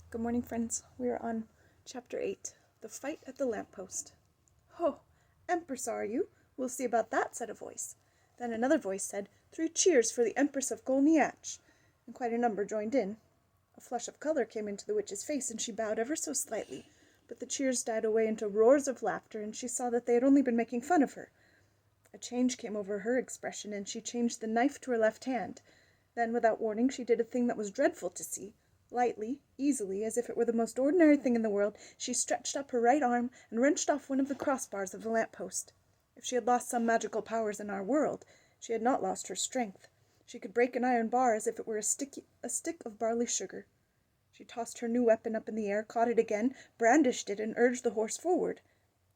Good morning, friends. We are on Chapter 8, The Fight at the Lamppost. "Ho! Empress, are you? We'll see about that," said a voice. Then another voice said, "3 cheers for the Empress of Golniach," and quite a number joined in. A flush of colour came into the witch's face, and she bowed ever so slightly, but the cheers died away into roars of laughter, and she saw that they had only been making fun of her. A change came over her expression, and she changed the knife to her left hand. Then, without warning, she did a thing that was dreadful to see. Lightly, easily, as if it were the most ordinary thing in the world, she stretched up her right arm and wrenched off one of the crossbars of the lamp-post. If she had lost some magical powers in our world, she had not lost her strength. She could break an iron bar as if it were a stick of barley sugar. She tossed her new weapon up in the air, caught it again, brandished it, and urged the horse forward.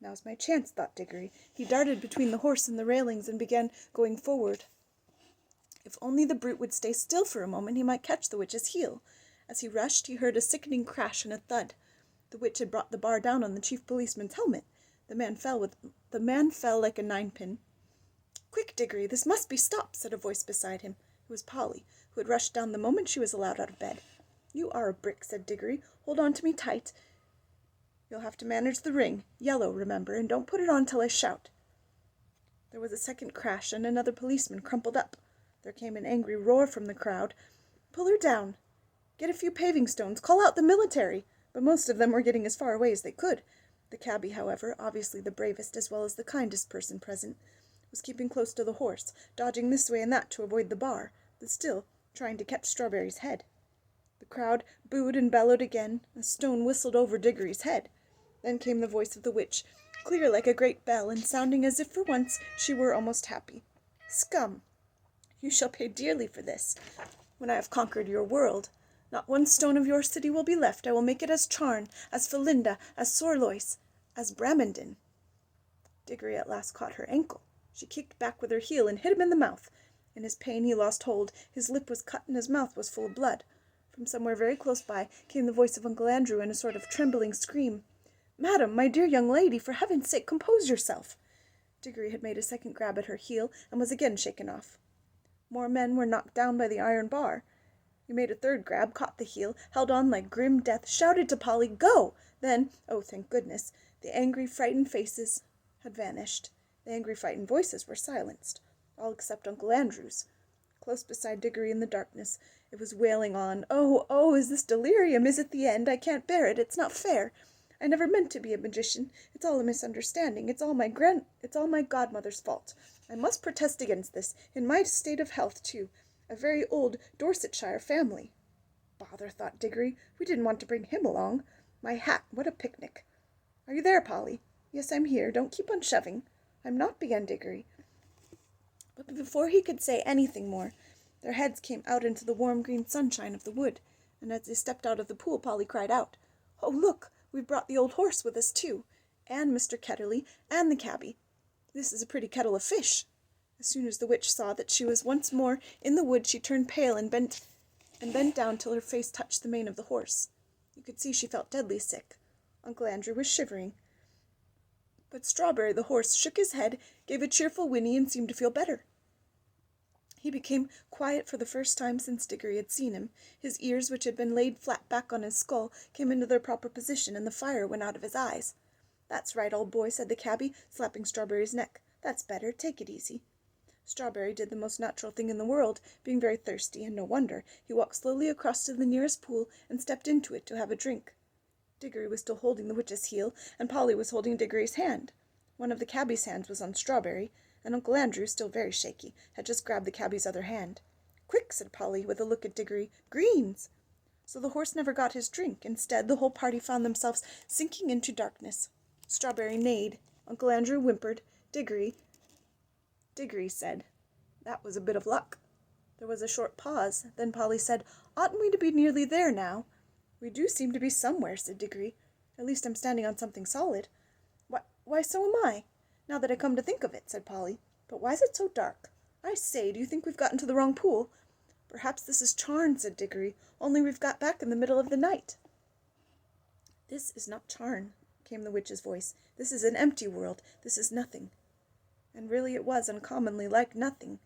"Now's my chance," thought Diggory. He darted between the horse and the railings and began going forward. If only the brute would stay still for a moment, he might catch the witch's heel. As he rushed, he heard a sickening crash and a thud. The witch had brought the bar down on the chief policeman's helmet. The man fell like a ninepin. "Quick, Diggory, this must be stopped," said a voice beside him. It was Polly, who had rushed down the moment she was allowed out of bed. "You are a brick," said Diggory. "Hold on to me tight. You'll have to manage the ring. Yellow, remember, and don't put it on till I shout." There was a second crash, and another policeman crumpled up. There came an angry roar from the crowd. "Pull her down. Get a few paving stones. Call out the military." But most of them were getting as far away as they could. The cabby, however, obviously the bravest as well as the kindest person present, was keeping close to the horse, dodging this way and that to avoid the bar, but still trying to catch Strawberry's head. The crowd booed and bellowed again. A stone whistled over Diggory's head. Then came the voice of the witch, clear like a great bell, and sounding as if for once she were almost happy. "Scum! You shall pay dearly for this. When I have conquered your world, not one stone of your city will be left. I will make it as Charn, as Felinda, as Sorlois, as Bramenden." Diggory at last caught her ankle. She kicked back with her heel and hit him in the mouth. In his pain he lost hold. His lip was cut and his mouth was full of blood. From somewhere very close by came the voice of Uncle Andrew in a sort of trembling scream. "Madam, my dear young lady, for heaven's sake, compose yourself." Diggory had made a second grab at her heel and was again shaken off. More men were knocked down by the iron bar. He made a third grab, caught the heel, held on like grim death, shouted to Polly, "Go!" Then, oh, thank goodness, the angry, frightened faces had vanished. The angry, frightened voices were silenced, all except Uncle Andrew's. Close beside Diggory in the darkness, it was wailing on, "Oh, oh, is this delirium? Is it the end? I can't bear it. It's not fair. I never meant to be a magician. It's all a misunderstanding. It's all my godmother's fault. I must protest against this, in my state of health, too. A very old Dorsetshire family." "Bother," thought Diggory. "We didn't want to bring him along. My hat, what a picnic. Are you there, Polly?" "Yes, I'm here. Don't keep on shoving." "I'm not," began Diggory. But before he could say anything more, their heads came out into the warm green sunshine of the wood, and as they stepped out of the pool, Polly cried out, "Oh, look, we've brought the old horse with us, too, and Mr. Ketterly, and the cabby. This is a pretty kettle of fish." As soon as the witch saw that she was once more in the wood, she turned pale and bent down till her face touched the mane of the horse. You could see she felt deadly sick. Uncle Andrew was shivering. But Strawberry, the horse, shook his head, gave a cheerful whinny, and seemed to feel better. He became quiet for the first time since Diggory had seen him. His ears, which had been laid flat back on his skull, came into their proper position, and the fire went out of his eyes. "That's right, old boy," said the cabby, slapping Strawberry's neck. "That's better. Take it easy." Strawberry did the most natural thing in the world, being very thirsty, and no wonder. He walked slowly across to the nearest pool and stepped into it to have a drink. Diggory was still holding the witch's heel, and Polly was holding Diggory's hand. One of the cabby's hands was on Strawberry, and Uncle Andrew, still very shaky, had just grabbed the cabby's other hand. "Quick," said Polly, with a look at Diggory. "Greens!" So the horse never got his drink. Instead, the whole party found themselves sinking into darkness. Strawberry neighed. Uncle Andrew whimpered. Diggory said, "That was a bit of luck." There was a short pause. Then Polly said, "Oughtn't we to be nearly there now?" "We do seem to be somewhere," said Diggory. "At least I'm standing on something solid." Why, so am I, now that I come to think of it," said Polly. "But why is it so dark? I say, do you think we've got into the wrong pool?" "Perhaps this is Charn," said Diggory, "only we've got back in the middle of the night." "This is not Charn," came the witch's voice. "This is an empty world. This is nothing." And really it was uncommonly like nothing.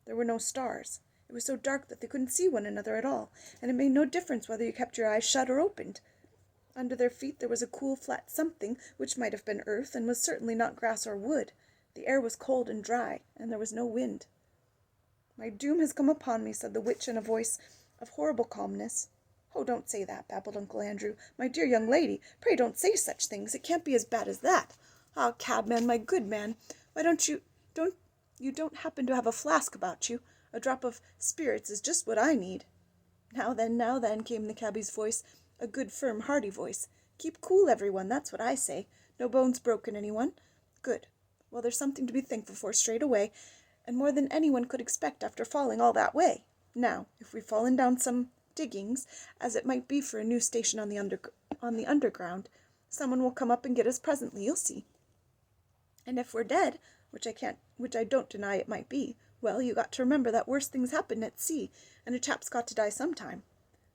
There were no stars. It was so dark that they couldn't see one another at all, and it made no difference whether you kept your eyes shut or opened. Under their feet there was a cool, flat something, which might have been earth, and was certainly not grass or wood. The air was cold and dry, and there was no wind. "My doom has come upon me," said the witch in a voice of horrible calmness. "Oh, don't say that," babbled Uncle Andrew. "My dear young lady, pray don't say such things. It can't be as bad as that. Ah, cabman, my good man, why don't you don't happen to have a flask about you? A drop of spirits is just what I need." Now then," came the cabbie's voice, a good, firm, hearty voice. "Keep cool, everyone, that's what I say. No bones broken, anyone? Good. Well, there's something to be thankful for straight away, and more than anyone could expect after falling all that way. Now, if we've fallen down some diggings, as it might be for a new station on the underground, someone will come up and get us presently, you'll see. And if we're dead, which I don't deny it might be, well, you got to remember that worse things happen at sea, and a chap's got to die sometime.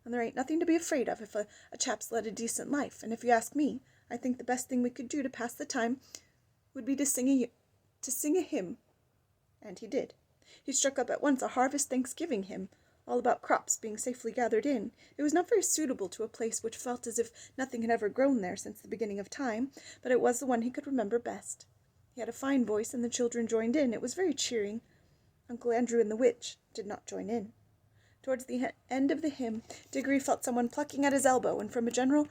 And there ain't nothing to be afraid of if a chap's led a decent life, and if you ask me, I think the best thing we could do to pass the time would be to sing a hymn." And he did. He struck up at once a harvest Thanksgiving hymn, all about crops being safely gathered in. It was not very suitable to a place which felt as if nothing had ever grown there since the beginning of time, but it was the one he could remember best. He had a fine voice, and the children joined in. It was very cheering. Uncle Andrew and the witch did not join in. Towards the end of the hymn, Diggory felt someone plucking at his elbow, and from a general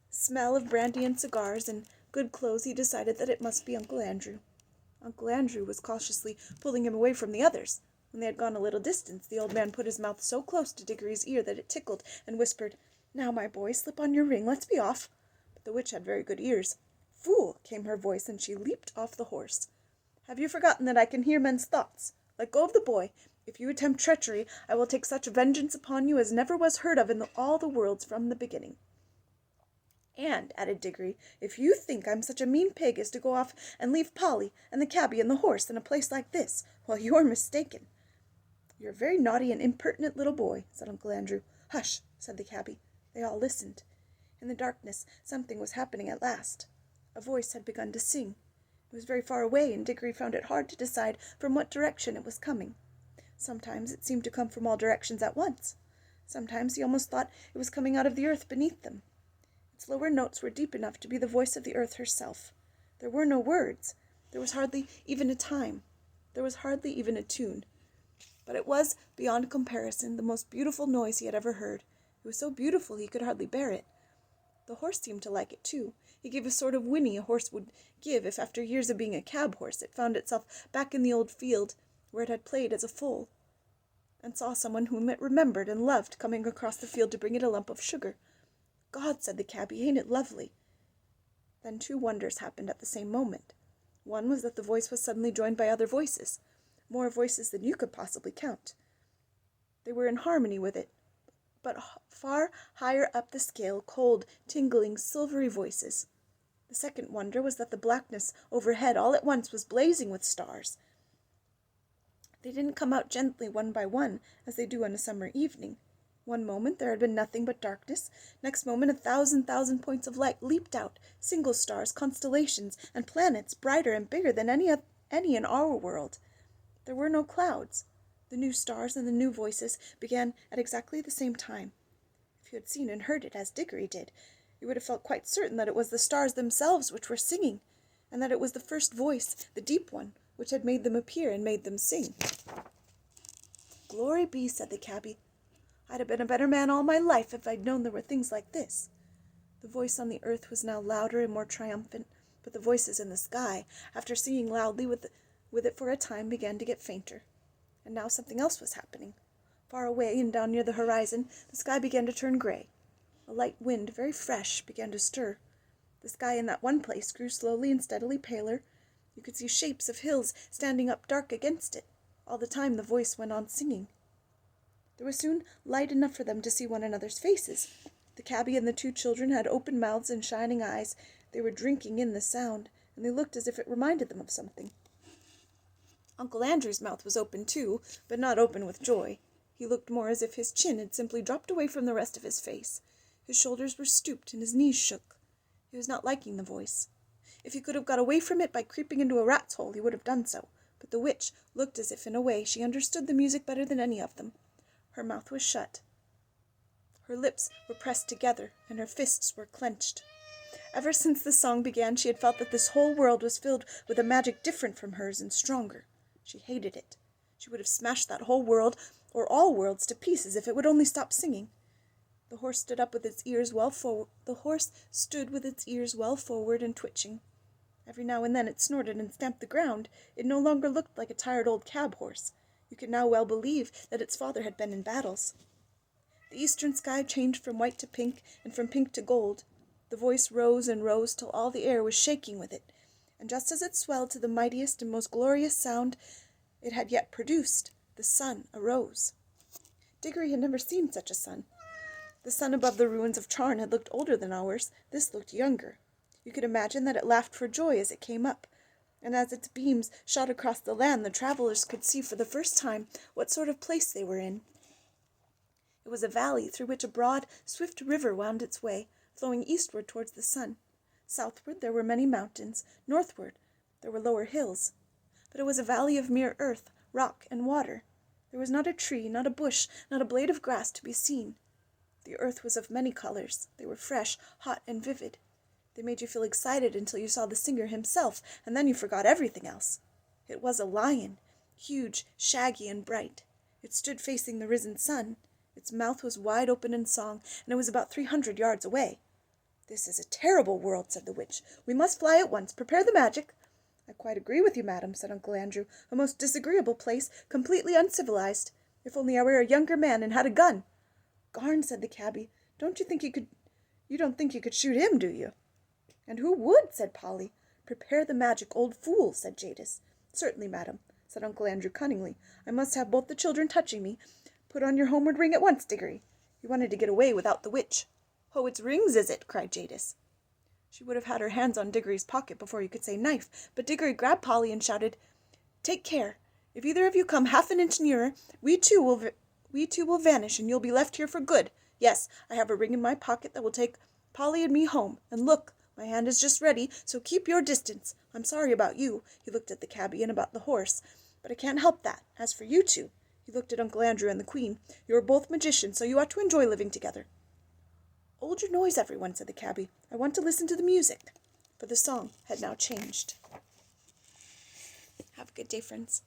smell of brandy and cigars and good clothes he decided that it must be Uncle Andrew. Uncle Andrew was cautiously pulling him away from the others. When they had gone a little distance, the old man put his mouth so close to Diggory's ear that it tickled, and whispered, "Now, my boy, slip on your ring, let's be off." But the witch had very good ears. "Fool!" came her voice, and she leaped off the horse. "Have you forgotten that I can hear men's thoughts? Let go of the boy. If you attempt treachery, I will take such vengeance upon you as never was heard of in all the worlds from the beginning. And," added Diggory, "if you think I'm such a mean pig as to go off and leave Polly and the cabby and the horse in a place like this, well, you're mistaken." "You're a very naughty and impertinent little boy," said Uncle Andrew. "Hush," said the cabby. They all listened. In the darkness something was happening at last. A voice had begun to sing. It was very far away, and Diggory found it hard to decide from what direction it was coming. Sometimes it seemed to come from all directions at once. Sometimes he almost thought it was coming out of the earth beneath them. Its lower notes were deep enough to be the voice of the earth herself. There were no words. There was hardly even a time. There was hardly even a tune. But it was, beyond comparison, the most beautiful noise he had ever heard. It was so beautiful he could hardly bear it. The horse seemed to like it, too. He gave a sort of whinny a horse would give if, after years of being a cab horse, it found itself back in the old field where it had played as a foal, and saw someone whom it remembered and loved coming across the field to bring it a lump of sugar. "God," said the cabby, "ain't it lovely?" Then two wonders happened at the same moment. One was that the voice was suddenly joined by other voices, more voices than you could possibly count. They were in harmony with it, but far higher up the scale, cold, tingling, silvery voices. The second wonder was that the blackness overhead all at once was blazing with stars. They didn't come out gently one by one, as they do on a summer evening. One moment there had been nothing but darkness. Next moment 1,000,000 points of light leaped out, single stars, constellations, and planets brighter and bigger than any in our world. There were no clouds. The new stars and the new voices began at exactly the same time. If you had seen and heard it as Diggory did, you would have felt quite certain that it was the stars themselves which were singing, and that it was the first voice, the deep one, which had made them appear and made them sing. "Glory be," said the cabby. "I'd have been a better man all my life if I'd known there were things like this." The voice on the earth was now louder and more triumphant, but the voices in the sky, after singing loudly with it for a time, began to get fainter. And now something else was happening. Far away and down near the horizon, the sky began to turn gray. A light wind, very fresh, began to stir. The sky in that one place grew slowly and steadily paler. You could see shapes of hills standing up dark against it. All the time the voice went on singing. There was soon light enough for them to see one another's faces. The cabby and the two children had open mouths and shining eyes. They were drinking in the sound, and they looked as if it reminded them of something. Uncle Andrew's mouth was open too, but not open with joy. He looked more as if his chin had simply dropped away from the rest of his face. His shoulders were stooped and his knees shook. He was not liking the voice. If he could have got away from it by creeping into a rat's hole, he would have done so, But the witch looked as if in a way she understood the music better than any of them. Her mouth was shut. Her lips were pressed together, and her fists were clenched. Ever since the song began, she had felt that this whole world was filled with a magic different from hers and stronger. She hated it. She would have smashed that whole world, or all worlds, to pieces if it would only stop singing. The horse stood with its ears well forward and twitching. Every now and then it snorted and stamped the ground. It no longer looked like a tired old cab horse. You could now well believe that its father had been in battles. The eastern sky changed from white to pink, and from pink to gold. The voice rose and rose till all the air was shaking with it, and just as it swelled to the mightiest and most glorious sound it had yet produced, the sun arose. Diggory had never seen such a sun. The sun above the ruins of Charn had looked older than ours. This looked younger. You could imagine that it laughed for joy as it came up, and as its beams shot across the land, the travelers could see for the first time what sort of place they were in. It was a valley through which a broad, swift river wound its way, flowing eastward towards the sun. Southward there were many mountains. Northward there were lower hills. But it was a valley of mere earth, rock, and water. There was not a tree, not a bush, not a blade of grass to be seen. The earth was of many colors. They were fresh, hot, and vivid. They made you feel excited until you saw the singer himself, and then you forgot everything else. It was a lion, huge, shaggy, and bright. It stood facing the risen sun. Its mouth was wide open in song, and it was about 300 yards away. "This is a terrible world," said the witch. "We must fly at once. Prepare the magic." "I quite agree with you, madam," said Uncle Andrew. "A most disagreeable place, completely uncivilized. If only I were a younger man and had a gun." "Garn," said the cabby. You don't think you could shoot him, do you?" "And who would?" said Polly. "Prepare the magic, old fool," said Jadis. "Certainly, madam," said Uncle Andrew cunningly. "I must have both the children touching me. Put on your homeward ring at once, Diggory." He wanted to get away without the witch. "Oh, it's rings, is it?" cried Jadis. She would have had her hands on Diggory's pocket before you could say knife, but Diggory grabbed Polly and shouted, "Take care. If either of you come half an inch nearer, we two will vanish, and you'll be left here for good. Yes, I have a ring in my pocket that will take Polly and me home. And look, my hand is just ready, so keep your distance. I'm sorry about you," he looked at the cabby, and about the horse, "but I can't help that. As for you two," he looked at Uncle Andrew and the Queen, "you are both magicians, so you ought to enjoy living together." "Hold your noise, everyone," said the cabby. "I want to listen to the music." For the song had now changed. Have a good day, friends.